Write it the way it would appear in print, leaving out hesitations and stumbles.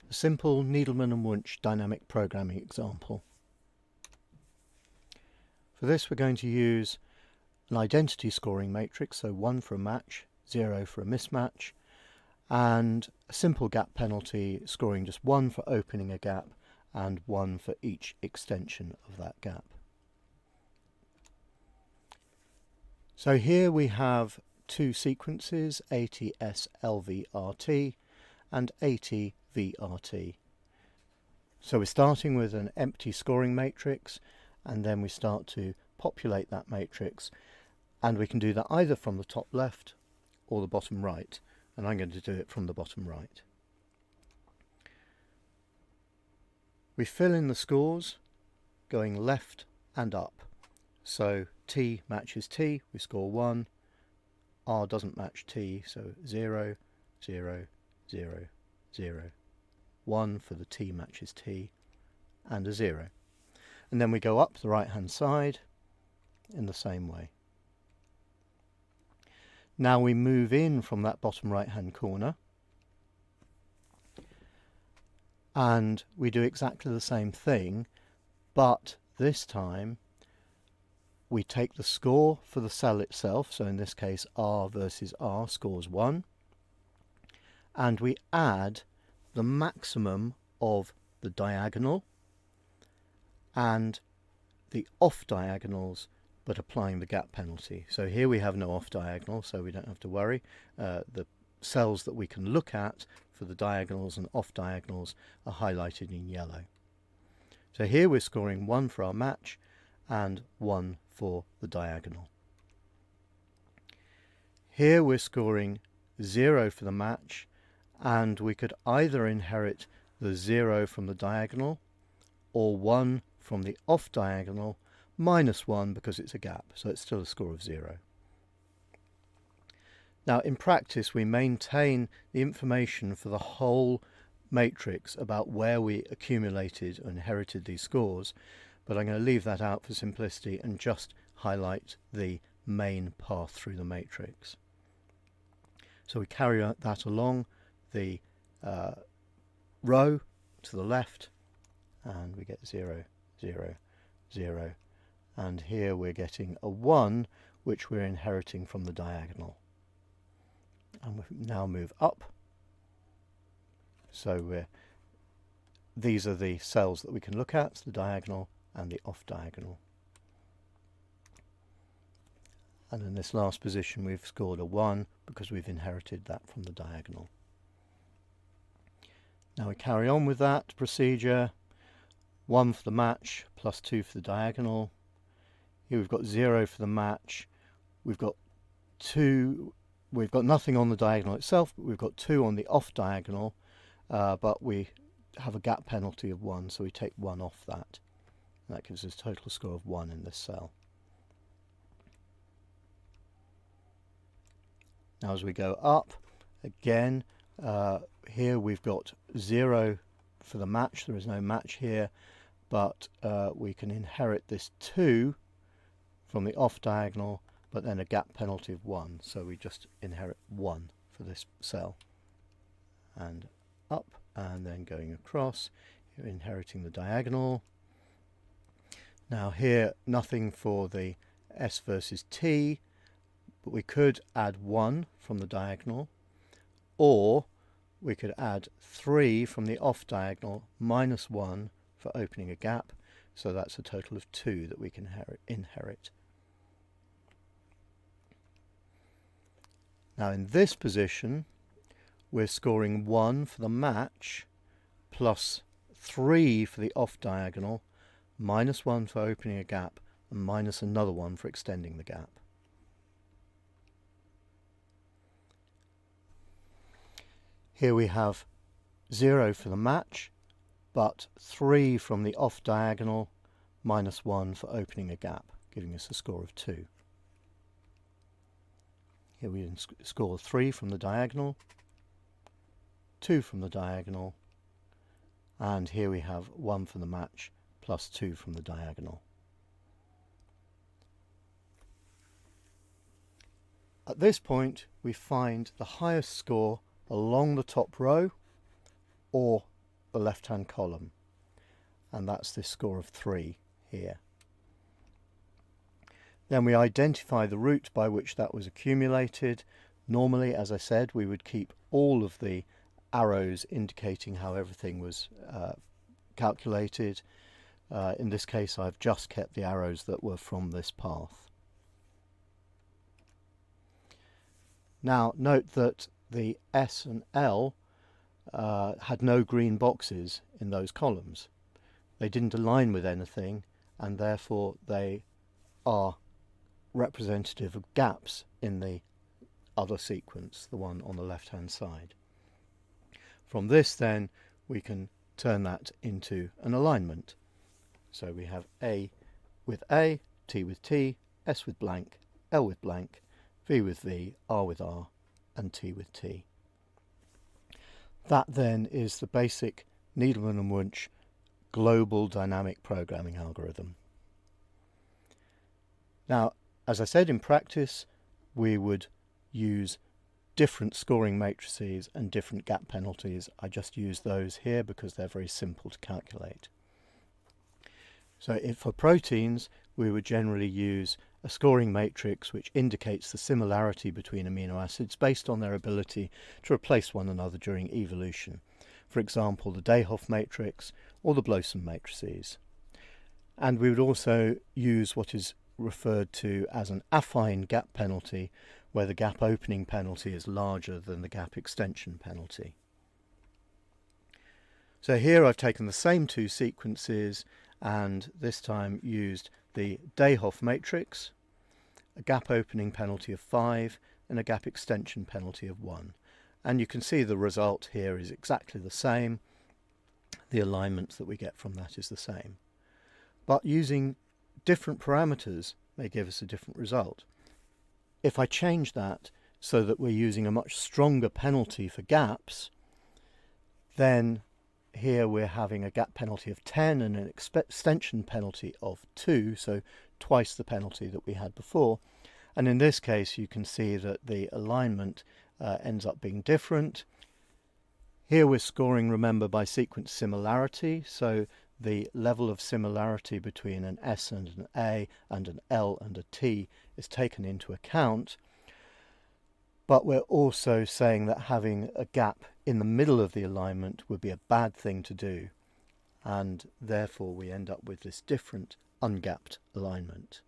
a simple Needleman and Wunsch dynamic programming example. For this we're going to use an identity scoring matrix, so 1 for a match, 0 for a mismatch, and a simple gap penalty scoring just 1 for opening a gap and 1 for each extension of that gap. So here we have two sequences, ATSLVRT and ATVRT. So we're starting with an empty scoring matrix, and then we start to populate that matrix, and we can do that either from the top left or the bottom right, and I'm going to do it from the bottom right. We fill in the scores going left and up. So T matches T, we score 1. R doesn't match T, so 0, 0, 0, 0. 1 for the T matches T, and a 0. And then we go up the right hand side in the same way. Now we move in from that bottom right hand corner, and we do exactly the same thing, but this time we take the score for the cell itself, so in this case R versus R scores 1, and we add the maximum of the diagonal and the off diagonals, but applying the gap penalty. So here we have no off diagonal, so we don't have to worry. The cells that we can look at for the diagonals and off diagonals are highlighted in yellow. So here we're scoring 1 for our match and 1 for the diagonal. Here we're scoring 0 for the match, and we could either inherit the 0 from the diagonal or 1 from the off diagonal minus 1 because it's a gap, so it's still a score of 0. Now in practice we maintain the information for the whole matrix about where we accumulated and inherited these scores, but I'm going to leave that out for simplicity and just highlight the main path through the matrix. So we carry that along the row to the left, and we get 0, 0, 0, and here we're getting a 1 which we're inheriting from the diagonal. And we now move up, so these are the cells that we can look at, the diagonal and the off diagonal. And in this last position we've scored a 1 because we've inherited that from the diagonal. Now we carry on with that procedure. 1 for the match plus 2 for the diagonal. Here we've got 0 for the match. We've got nothing on the diagonal itself, but we've got 2 on the off diagonal, but we have a gap penalty of 1, so we take 1 off that. That gives us a total score of 1 in this cell. Now as we go up, again, here we've got 0 for the match. There is no match here, but we can inherit this 2 from the off diagonal, but then a gap penalty of 1, so we just inherit 1 for this cell. And up, and then going across, you're inheriting the diagonal. Now here, nothing for the S versus T, but we could add 1 from the diagonal, or we could add 3 from the off diagonal minus 1 for opening a gap, so that's a total of 2 that we can inherit. Now in this position we're scoring 1 for the match plus 3 for the off diagonal minus 1 for opening a gap and minus another 1 for extending the gap. Here we have 0 for the match, but 3 from the off diagonal minus 1 for opening a gap, giving us a score of 2. Here we score 3 from the diagonal, 2 from the diagonal, and here we have 1 for the match plus 2 from the diagonal. At this point we find the highest score along the top row or the left-hand column, and that's this score of 3 here. Then we identify the route by which that was accumulated. Normally, as I said, we would keep all of the arrows indicating how everything was calculated. In this case, I've just kept the arrows that were from this path. Now, note that the S and L had no green boxes in those columns. They didn't align with anything, and therefore they are representative of gaps in the other sequence, the one on the left-hand side. From this, then, we can turn that into an alignment. So we have A with A, T with T, S with blank, L with blank, V with V, R with R, and T with T. That then is the basic Needleman and Wunsch global dynamic programming algorithm. Now, as I said, in practice, we would use different scoring matrices and different gap penalties. I just use those here because they're very simple to calculate. So for proteins, we would generally use a scoring matrix which indicates the similarity between amino acids based on their ability to replace one another during evolution. For example, the Dayhoff matrix or the Blossom matrices. And we would also use what is referred to as an affine gap penalty, where the gap opening penalty is larger than the gap extension penalty. So here I've taken the same two sequences and this time used the Dayhoff matrix, a gap opening penalty of 5 and a gap extension penalty of 1. And you can see the result here is exactly the same. The alignment that we get from that is the same. But using different parameters may give us a different result. If I change that so that we're using a much stronger penalty for gaps, then here we're having a gap penalty of 10 and an extension penalty of 2, so twice the penalty that we had before. And in this case, you can see that the alignment ends up being different. Here we're scoring, remember, by sequence similarity, so the level of similarity between an S and an A and an L and a T is taken into account. But we're also saying that having a gap in the middle of the alignment would be a bad thing to do, and therefore we end up with this different ungapped alignment.